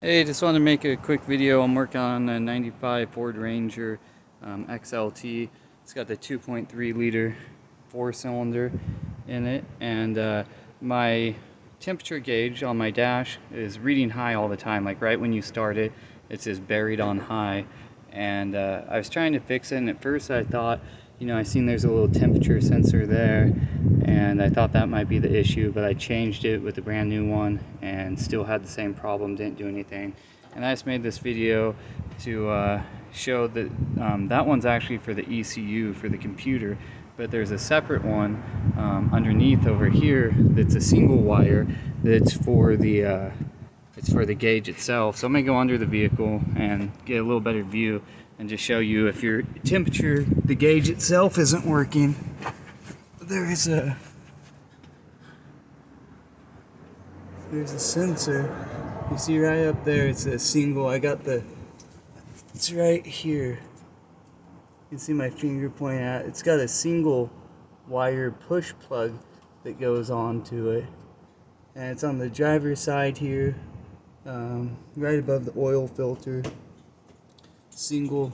Hey, just wanted to make a quick video. I'm working on a 95 Ford Ranger XLT. It's got the 2.3 liter 4-cylinder in it, and my temperature gauge on my dash is reading high all the time. Like right when you start it, it says buried on high. And I was trying to fix it, and at first I thought, I seen there's a little temperature sensor there, and I thought that might be the issue, but I changed it with a brand new one and still had the same problem, didn't do anything. And I just made this video to show that that one's actually for the ECU, for the computer, but there's a separate one underneath over here that's a single wire that's for the gauge itself. So I'm gonna go under the vehicle and get a little better view and just show you if your temperature, the gauge itself isn't working. There's a sensor. You see right up there, it's a single. It's right here. You can see my finger pointing at it. It's got a single wire push plug that goes onto it. And it's on the driver's side here, right above the oil filter. Single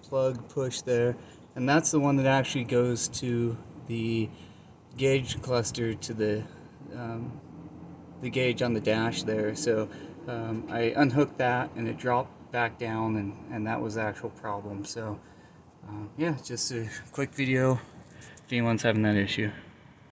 plug push there. And that's the one that actually goes to the gauge cluster, to the gauge on the dash there. So I unhooked that and it dropped back down, and that was the actual problem. So yeah, just a quick video if anyone's having that issue.